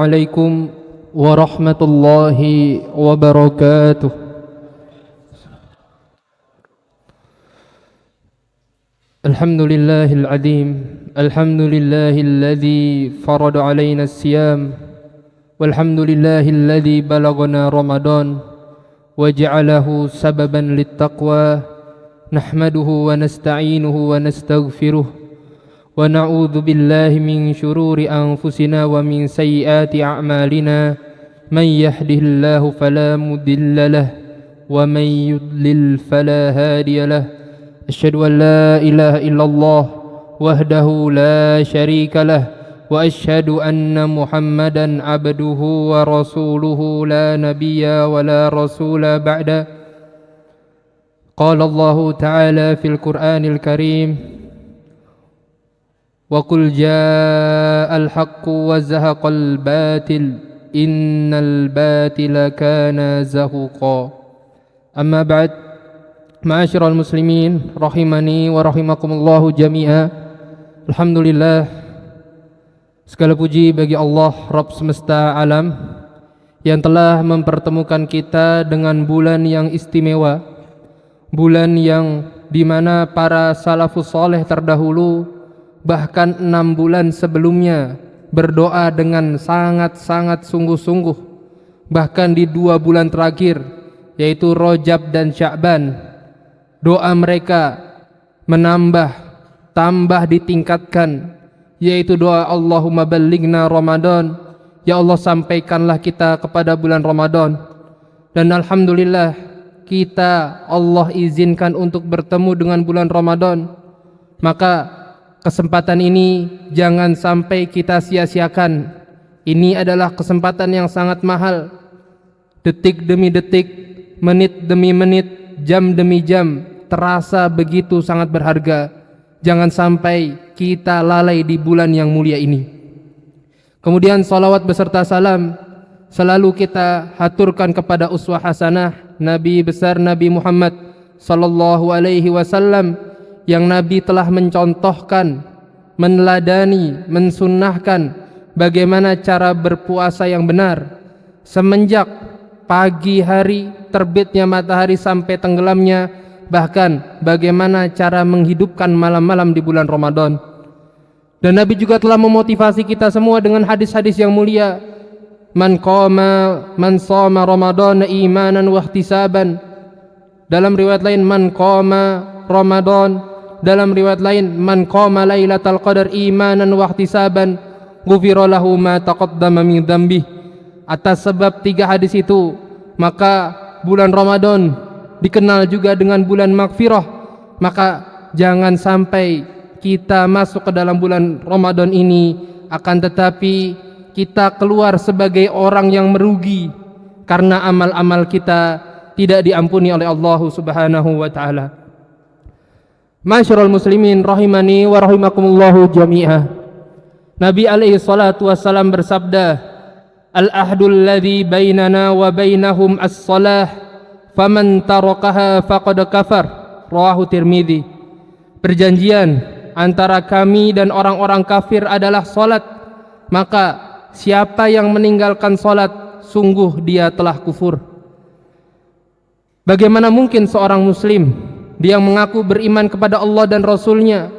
عليكم ورحمة الله وبركاته. الحمد لله العظيم، الحمد لله الذي فرض علينا الصيام، والحمد لله الذي بلغنا رمضان وجعله سببا للتقوى. نحمده ونستعينه ونستغفره ونعوذ بالله من شرور أنفسنا ومن سيئات أعمالنا. من يهده الله فلا مضل له ومن يضلل فلا هادي له. أشهد أن لا إله إلا الله وحده لا شريك له وأشهد أن محمدا عبده ورسوله لا نبي ولا رسول بعده. قال الله تعالى في القرآن الكريم: وقل جاء الحق وزهق الباطل إن الباطل كان زهوقا. أما بعد، ma'asyiral muslimin rahimani wa rahimakumullahu jami'a. Alhamdulillah, segala puji bagi Allah Rabb semesta alam yang telah mempertemukan kita dengan bulan yang istimewa, bulan yang dimana para salafus saleh terdahulu bahkan 6 bulan sebelumnya berdoa dengan sangat-sangat sungguh-sungguh. Bahkan di 2 bulan terakhir, yaitu Rajab dan Sya'ban, doa mereka tambah ditingkatkan, yaitu doa Allahumma ballighna Ramadan, ya Allah sampaikanlah kita kepada bulan Ramadan. Dan alhamdulillah, kita Allah izinkan untuk bertemu dengan bulan Ramadan. Maka kesempatan ini jangan sampai kita sia-siakan. Ini adalah kesempatan yang sangat mahal. Detik demi detik, menit demi menit, jam demi jam terasa begitu sangat berharga. Jangan sampai kita lalai di bulan yang mulia ini. Kemudian salawat beserta salam selalu kita haturkan kepada uswah hasanah Nabi besar Nabi Muhammad sallallahu alaihi wasallam, yang Nabi telah mencontohkan, meneladani, mensunnahkan bagaimana cara berpuasa yang benar semenjak pagi hari terbitnya matahari sampai tenggelamnya, bahkan bagaimana cara menghidupkan malam-malam di bulan Ramadan. Dan Nabi juga telah memotivasi kita semua dengan hadis-hadis yang mulia. Man shoma Ramadan imanan wa ihtisaban. Dalam riwayat lain man qama Ramadan, dalam riwayat lain man qama lailatal qadar imanan wa ihtisaban ghufira lahu ma taqaddama min dzambi. Atas sebab 3 hadis itu, maka bulan Ramadan dikenal juga dengan bulan maghfirah. Maka jangan sampai kita masuk ke dalam bulan Ramadan ini akan tetapi kita keluar sebagai orang yang merugi karena amal-amal kita tidak diampuni oleh Allah Subhanahu wa taala. Ma'asyiral muslimin rahimani wa rahimakumullahu jami'a. Nabi alaihi salatu wassalam bersabda, al-ahdul ladzi bainana wa bainahum as-salah faman tarakaha faqad kafar. Rawahu Tirmidzi. Perjanjian antara kami dan orang-orang kafir adalah salat, maka siapa yang meninggalkan salat sungguh dia telah kufur. Bagaimana mungkin seorang muslim, dia mengaku beriman kepada Allah dan Rasulnya,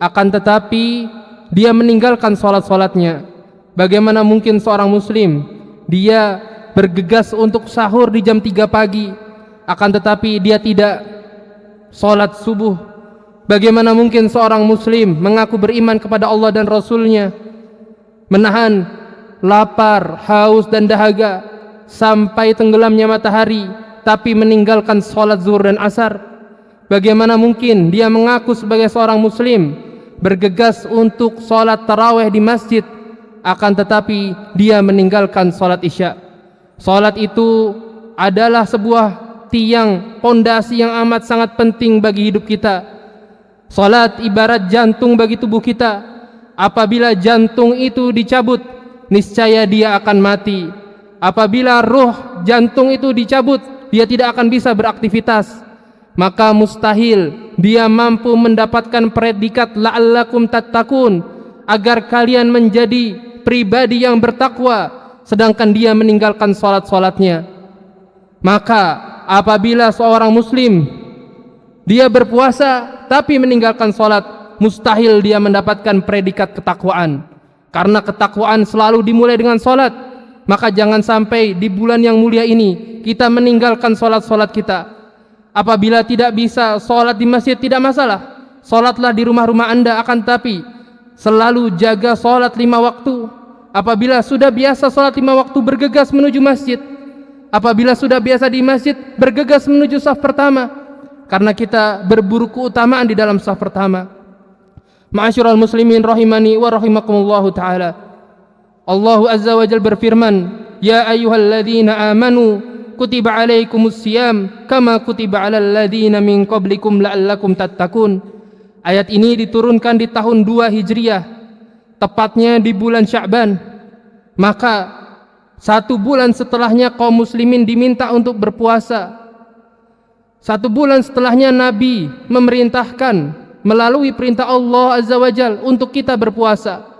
akan tetapi dia meninggalkan salat-salatnya? Bagaimana mungkin seorang muslim, dia bergegas untuk sahur di jam 3 pagi, akan tetapi dia tidak salat subuh? Bagaimana mungkin seorang muslim mengaku beriman kepada Allah dan Rasulnya, menahan lapar, haus dan dahaga sampai tenggelamnya matahari, tapi meninggalkan salat zuhur dan asar? Bagaimana mungkin dia mengaku sebagai seorang muslim, bergegas untuk salat tarawih di masjid, akan tetapi dia meninggalkan salat isya? Salat itu adalah sebuah tiang pondasi yang amat sangat penting bagi hidup kita. Salat ibarat jantung bagi tubuh kita. Apabila jantung itu dicabut, niscaya dia akan mati. Apabila ruh jantung itu dicabut, dia tidak akan bisa beraktivitas. Maka mustahil dia mampu mendapatkan predikat la'allakum tattaqun, agar kalian menjadi pribadi yang bertakwa, sedangkan dia meninggalkan salat-salatnya. Maka apabila seorang muslim dia berpuasa tapi meninggalkan salat, mustahil dia mendapatkan predikat ketakwaan, karena ketakwaan selalu dimulai dengan salat. Maka jangan sampai di bulan yang mulia ini kita meninggalkan salat-salat kita. Apabila tidak bisa salat di masjid, tidak masalah, salatlah di rumah-rumah Anda, akan tapi selalu jaga salat 5 waktu. Apabila sudah biasa salat 5 waktu, bergegas menuju masjid. Apabila sudah biasa di masjid, bergegas menuju saf pertama, karena kita berburu keutamaan di dalam saf pertama. Ma'asyiral muslimin rahimani wa rahimakumullahu ta'ala. Allah Azza wa Jalla berfirman, ya ayyuhalladzina amanu kutiba alaikumus siyam kama kutiba alal ladzina min qablikum la'allakum tattaqun. Ayat ini diturunkan di tahun 2 Hijriah, tepatnya di bulan Sya'ban. Maka 1 bulan setelahnya kaum muslimin diminta untuk berpuasa. 1 bulan setelahnya Nabi memerintahkan melalui perintah Allah Azza wa Jalla untuk kita berpuasa.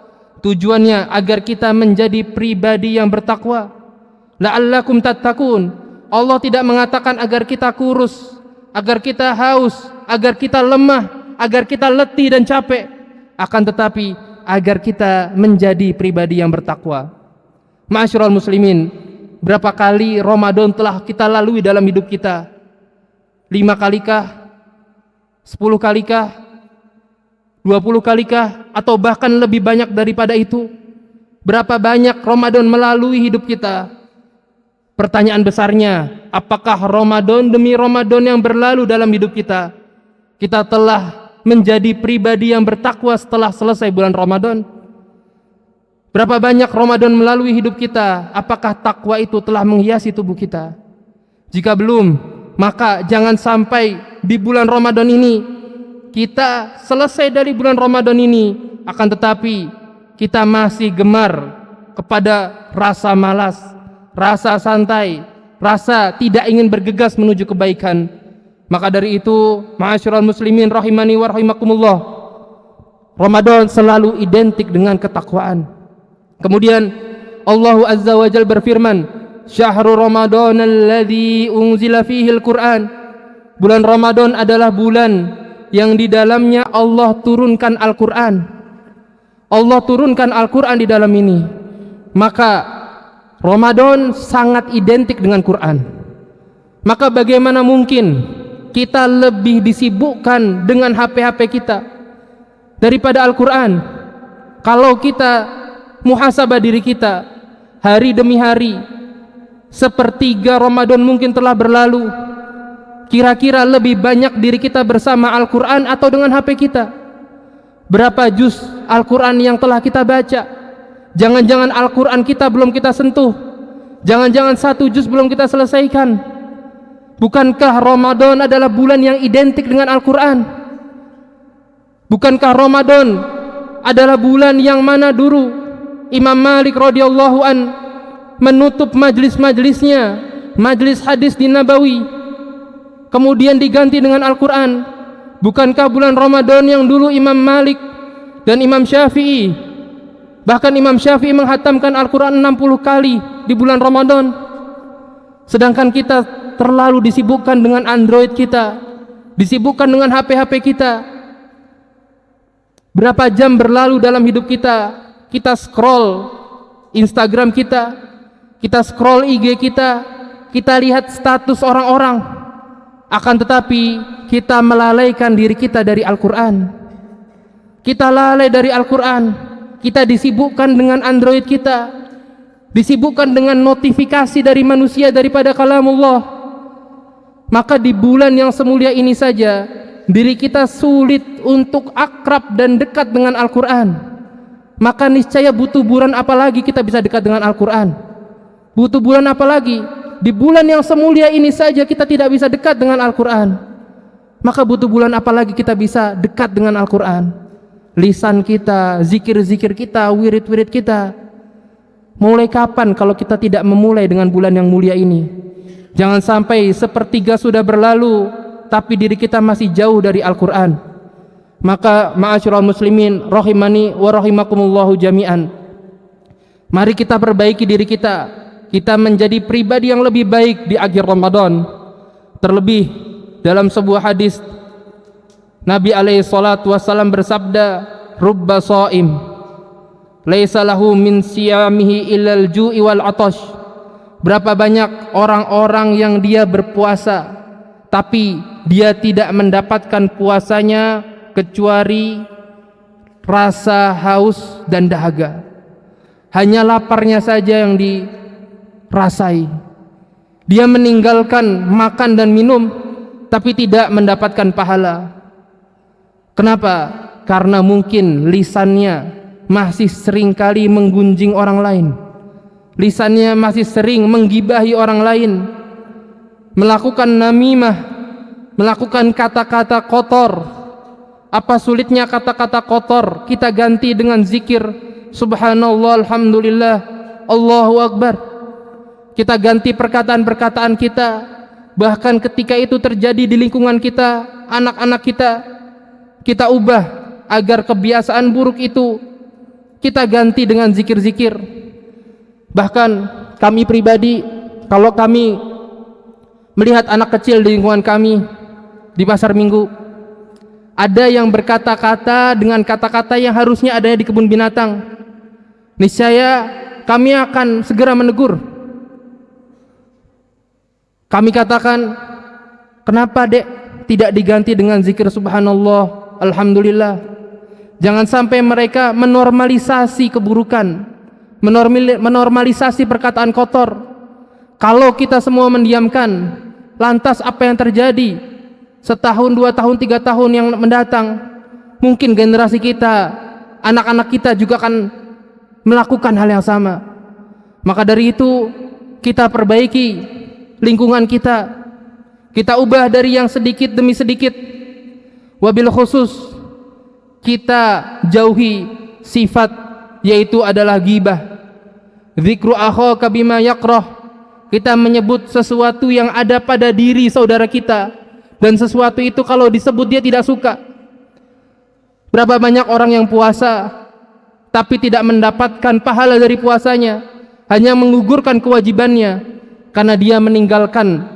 Tujuannya agar kita menjadi pribadi yang bertakwa. La'allakum tattaqun. Allah tidak mengatakan agar kita kurus, agar kita haus, agar kita lemah, agar kita letih dan capek, akan tetapi agar kita menjadi pribadi yang bertakwa. Ma'asyiral muslimin, berapa kali Ramadan telah kita lalui dalam hidup kita? 5 kalikah? 10 kalikah? 20 kalikah? Atau bahkan lebih banyak daripada itu? Berapa banyak Ramadan melalui hidup kita? Pertanyaan besarnya, apakah Ramadan demi Ramadan yang berlalu dalam hidup kita, kita telah menjadi pribadi yang bertakwa setelah selesai bulan Ramadan? Berapa banyak Ramadan melalui hidup kita, apakah takwa itu telah menghiasi tubuh kita? Jika belum, maka jangan sampai di bulan Ramadan ini kita selesai dari bulan Ramadan ini, akan tetapi kita masih gemar kepada rasa malas, rasa santai, rasa tidak ingin bergegas menuju kebaikan. Maka dari itu, ma'asyiral muslimin rahimani wa rahimakumullah, Ramadan selalu identik dengan ketakwaan. Kemudian Allah Azza wa Jalla berfirman, syahrul Ramadan alladzi unzila fihi al-Qur'an. Bulan Ramadan adalah bulan yang di dalamnya Allah turunkan Al-Qur'an. Allah turunkan Al-Qur'an di dalam ini. Maka Ramadan sangat identik dengan Quran. Maka bagaimana mungkin kita lebih disibukkan dengan HP-HP kita daripada Al-Quran? Kalau kita muhasabah diri kita, hari demi hari, sepertiga Ramadan mungkin telah berlalu, kira-kira lebih banyak diri kita bersama Al-Quran atau dengan HP kita? Berapa juz Al-Quran yang telah kita baca? Jangan-jangan Al-Quran kita belum kita sentuh, jangan-jangan 1 juz belum kita selesaikan. Bukankah Ramadan adalah bulan yang identik dengan Al-Quran? Bukankah Ramadan adalah bulan yang mana dulu Imam Malik radhiyallahu an menutup majlis-majlisnya, majlis hadis di Nabawi, kemudian diganti dengan Al-Quran? Bukankah bulan Ramadan yang dulu Imam Malik dan Imam Syafi'i, bahkan Imam Syafi'i menghatamkan Al-Quran 60 kali di bulan Ramadan? Sedangkan kita terlalu disibukkan dengan Android kita, disibukkan dengan HP-HP kita. Berapa jam berlalu dalam hidup kita? Kita scroll Instagram kita, kita scroll IG kita, kita lihat status orang-orang, akan tetapi kita melalaikan diri kita dari Al-Quran. Kita lalai dari Al-Quran, kita disibukkan dengan Android kita, disibukkan dengan notifikasi dari manusia daripada kalamullah. Maka di bulan yang semulia ini saja diri kita sulit untuk akrab dan dekat dengan Al-Quran. Maka niscaya butuh bulan apalagi kita bisa dekat dengan Al-Quran? Butuh bulan apalagi? Di bulan yang semulia ini saja kita tidak bisa dekat dengan Al-Quran, maka butuh bulan apalagi kita bisa dekat dengan Al-Quran? Lisan kita, zikir-zikir kita, wirid-wirid kita, mulai kapan kalau kita tidak memulai dengan bulan yang mulia ini? Jangan sampai sepertiga sudah berlalu tapi diri kita masih jauh dari Al-Quran. Maka ma'asyiral muslimin rahimani wa rahimakumullahu jami'an, Mari kita perbaiki diri kita. Kita menjadi pribadi yang lebih baik di akhir Ramadan. Terlebih dalam sebuah hadis Nabi alaihi salatu wasallam bersabda, "Rubba shaim laisa lahu min siyamihi illal ju'i wal 'atash." Berapa banyak orang-orang yang dia berpuasa tapi dia tidak mendapatkan puasanya kecuali rasa haus dan dahaga. Hanya laparnya saja yang dirasai. Dia meninggalkan makan dan minum tapi tidak mendapatkan pahala. Kenapa? Karena mungkin lisannya masih sering kali menggunjing orang lain. Lisannya masih sering menggibahi orang lain, melakukan namimah, melakukan kata-kata kotor. Apa sulitnya kata-kata kotor kita ganti dengan zikir subhanallah, alhamdulillah, Allahu akbar. Kita ganti perkataan-perkataan kita. Bahkan ketika itu terjadi di lingkungan kita, anak-anak kita ubah agar kebiasaan buruk itu kita ganti dengan zikir-zikir. Bahkan kami pribadi, kalau kami melihat anak kecil di lingkungan kami di pasar minggu, ada yang berkata-kata dengan kata-kata yang harusnya adanya di kebun binatang, niscaya kami akan segera menegur. Kami katakan, kenapa dek tidak diganti dengan zikir subhanallah, alhamdulillah? Jangan sampai mereka menormalisasi keburukan, menormalisasi perkataan kotor. Kalau kita semua mendiamkan, lantas apa yang terjadi setahun, 2 tahun, 3 tahun yang mendatang? Mungkin generasi kita, anak-anak kita juga akan melakukan hal yang sama. Maka dari itu kita perbaiki lingkungan kita ubah dari yang sedikit demi sedikit. Wabil khusus kita jauhi sifat yaitu adalah ghibah, dzikru akhaka bima yakrah. Kita menyebut sesuatu yang ada pada diri saudara kita, dan sesuatu itu kalau disebut dia tidak suka. Berapa banyak orang yang puasa tapi tidak mendapatkan pahala dari puasanya, hanya menggugurkan kewajibannya karena dia meninggalkan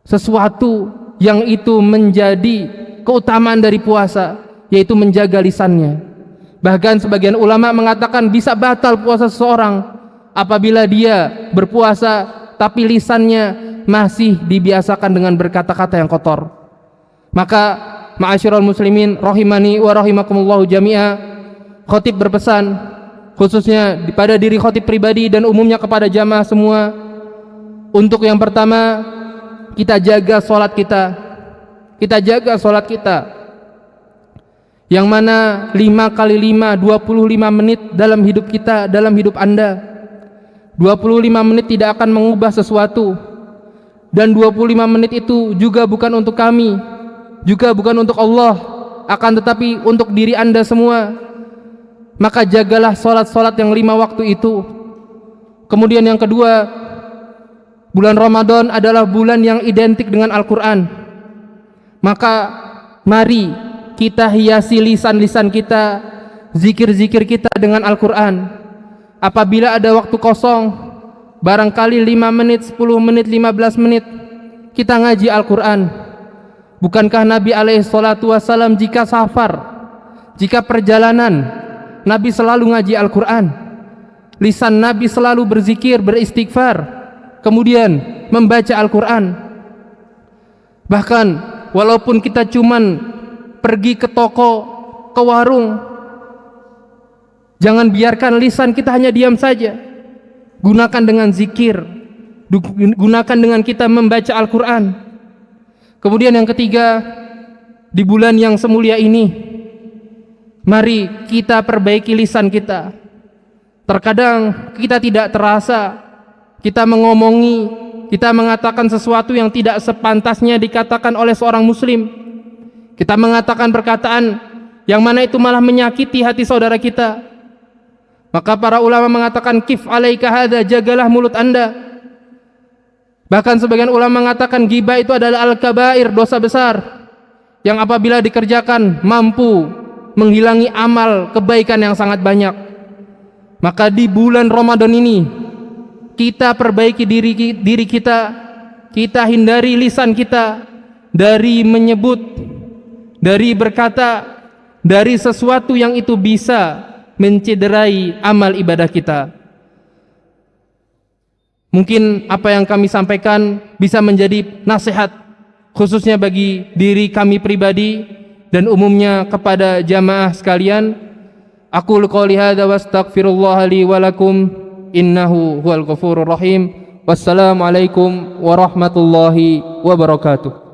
sesuatu yang itu menjadi keutamaan dari puasa, yaitu menjaga lisannya. Bahkan sebagian ulama mengatakan bisa batal puasa seseorang apabila dia berpuasa tapi lisannya masih dibiasakan dengan berkata-kata yang kotor. Maka ma'asyiral muslimin rahimani wa rahimakumullahu jami'a, khatib berpesan khususnya pada diri khatib pribadi dan umumnya kepada jamaah semua, untuk yang pertama, kita jaga sholat kita. Kita jaga sholat kita, yang mana 5 kali 5 25 menit dalam hidup kita, dalam hidup Anda. 25 menit tidak akan mengubah sesuatu, dan 25 menit itu juga bukan untuk kami, juga bukan untuk Allah, akan tetapi untuk diri Anda semua. Maka jagalah sholat-sholat yang 5 waktu itu. Kemudian yang kedua, bulan Ramadan adalah bulan yang identik dengan Al-Quran. Maka mari kita hiasi lisan-lisan kita, zikir-zikir kita dengan Al-Quran. Apabila ada waktu kosong, barangkali 5 menit, 10 menit, 15 menit, kita ngaji Al-Quran. Bukankah Nabi SAW jika safar, jika perjalanan, Nabi selalu ngaji Al-Quran? Lisan Nabi selalu berzikir, beristighfar, kemudian membaca Al-Quran. Bahkan walaupun kita cuman pergi ke toko, ke warung, jangan biarkan lisan kita hanya diam saja. Gunakan dengan zikir, gunakan dengan kita membaca Al-Quran. Kemudian yang ketiga, di bulan yang semulia ini, mari kita perbaiki lisan kita. Terkadang kita tidak terasa, kita mengomongi, kita mengatakan sesuatu yang tidak sepantasnya dikatakan oleh seorang muslim. Kita mengatakan perkataan yang mana itu malah menyakiti hati saudara kita. Maka para ulama mengatakan, kif alaika hadza, jagalah mulut Anda. Bahkan sebagian ulama mengatakan ghibah itu adalah al-kabair, dosa besar, yang apabila dikerjakan mampu menghilangi amal kebaikan yang sangat banyak. Maka di bulan Ramadan ini kita perbaiki diri kita, kita hindari lisan kita dari menyebut, dari berkata, dari sesuatu yang itu bisa mencederai amal ibadah kita. Mungkin apa yang kami sampaikan bisa menjadi nasihat khususnya bagi diri kami pribadi dan umumnya kepada jamaah sekalian. Aqulu qouli hadza wa astaghfirullah li wa lakum innahu huwal ghafurur rahim. Wassalamualaikum warahmatullahi wabarakatuh.